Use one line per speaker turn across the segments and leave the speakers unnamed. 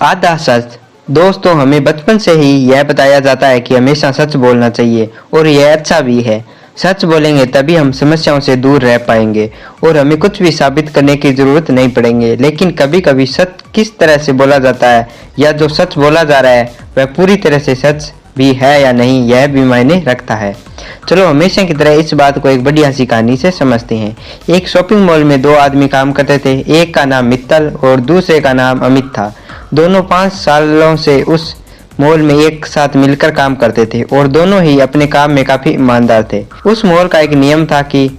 आधा सच। दोस्तों, हमें बचपन से ही यह बताया जाता है कि हमेशा सच बोलना चाहिए और यह अच्छा भी है। सच बोलेंगे तभी हम समस्याओं से दूर रह पाएंगे और हमें कुछ भी साबित करने की जरूरत नहीं पड़ेंगे। लेकिन कभी कभी सच किस तरह से बोला जाता है या जो सच बोला जा रहा है वह पूरी तरह से सच भी है या नहीं, यह भी मायने रखता है। चलो हमेशा की तरह इस बात को एक बड़ी हंसी कहानी से समझते हैं। एक शॉपिंग मॉल में दो आदमी काम करते थे। एक का नाम मित्तल और दूसरे का नाम अमित था। दोनों 5 सालों से उस मॉल में एक साथ मिलकर काम करते थे और दोनों ही अपने काम में काफी ईमानदार थे। उस मॉल का एक नियम था कि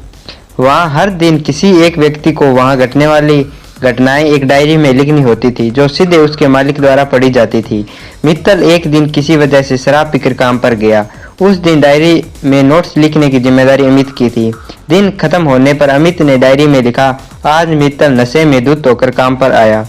वहाँ हर दिन किसी एक व्यक्ति को वहाँ घटने वाली घटनाएं एक डायरी में लिखनी होती थी, जो सीधे उसके मालिक द्वारा पढ़ी जाती थी। मित्तल एक दिन किसी वजह से शराब पीकर काम पर गया। उस दिन डायरी में नोट्स लिखने की जिम्मेदारी अमित की थी। दिन खत्म होने पर अमित ने डायरी में लिखा, आज मित्तल नशे में धुत होकर काम पर आया।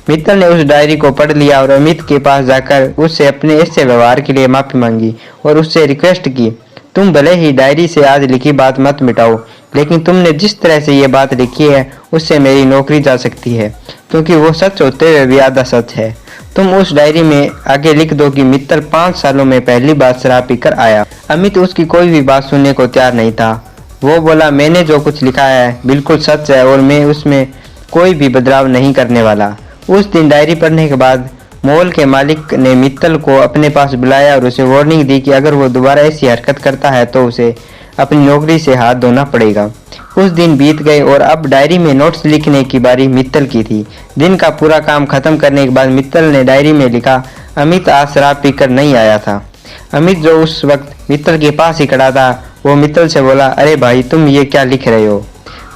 मित्तल ने उस डायरी को पढ़ लिया और अमित के पास जाकर उससे अपने ऐसे व्यवहार के लिए माफी मांगी और उससे रिक्वेस्ट की, तुम भले ही डायरी से आज लिखी बात मत मिटाओ, लेकिन तुमने जिस तरह से ये बात लिखी है उससे मेरी नौकरी जा सकती है, क्योंकि वो सच होते हुए भी आधा सच है। तुम उस डायरी में आगे लिख दो कि मित्तल 5 सालों में पहली बार शराब पीकर आया। अमित उसकी कोई भी बात सुनने को तैयार नहीं था। वो बोला, मैंने जो कुछ लिखा है बिल्कुल सच है और मैं उसमें कोई भी बदलाव नहीं करने वाला। उस दिन डायरी पढ़ने के बाद मॉल के मालिक ने मित्तल को अपने पास बुलाया और उसे वार्निंग दी कि अगर वो दोबारा ऐसी हरकत करता है तो उसे अपनी नौकरी से हाथ धोना पड़ेगा। कुछ दिन बीत गए और अब डायरी में नोट्स लिखने की बारी मित्तल की थी। दिन का पूरा काम खत्म करने के बाद मित्तल ने डायरी में लिखा, अमित आज शराब पीकर नहीं आया था। अमित जो उस वक्त मित्तल के पास ही खड़ा था, वो मित्तल से बोला, अरे भाई तुम ये क्या लिख रहे हो?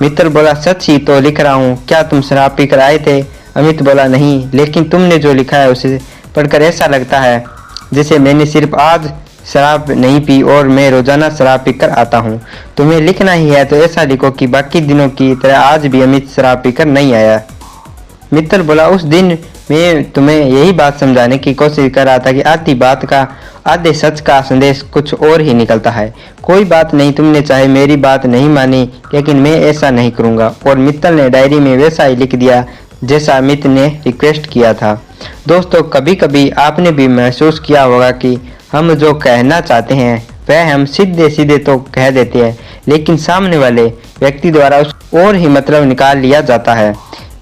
मित्तल बोला, सच ही तो लिख रहा हूँ, क्या तुम शराब पीकर आए थे? अमित बोला, नहीं, लेकिन तुमने जो लिखा है उसे पढ़कर ऐसा लगता है जैसे मैंने सिर्फ आज शराब नहीं पी और मैं रोजाना शराब पीकर आता हूँ। तुम्हें लिखना ही है तो ऐसा लिखो कि बाकी दिनों की तरह आज भी अमित शराब पीकर नहीं आया। मित्तल बोला, उस दिन मैं तुम्हें यही बात समझाने की कोशिश कर रहा था कि आधी बात का आधे सच का संदेश कुछ और ही निकलता है। कोई बात नहीं, तुमने चाहे मेरी बात नहीं मानी, लेकिन मैं ऐसा नहीं करूँगा। और मित्तल ने डायरी में वैसा ही लिख दिया जैसा अमित ने रिक्वेस्ट किया था। दोस्तों, कभी कभी आपने भी महसूस किया होगा कि हम जो कहना चाहते हैं वह हम सीधे सीधे तो कह देते हैं, लेकिन सामने वाले व्यक्ति द्वारा उस और ही मतलब निकाल लिया जाता है।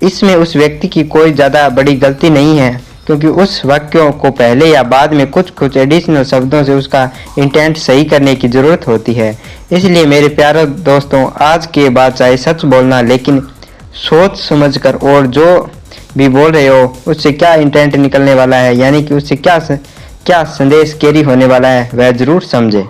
इसमें उस व्यक्ति की कोई ज़्यादा बड़ी गलती नहीं है, क्योंकि उस वाक्यों को पहले या बाद में कुछ एडिशनल शब्दों से उसका इंटेंट सही करने की ज़रूरत होती है। इसलिए मेरे प्यारे दोस्तों, आज के बाद चाहे सच बोलना, लेकिन सोच समझकर, और जो भी बोल रहे हो उससे क्या इंटेंट निकलने वाला है, यानी कि उससे क्या संदेश कैरी होने वाला है, वह जरूर समझे।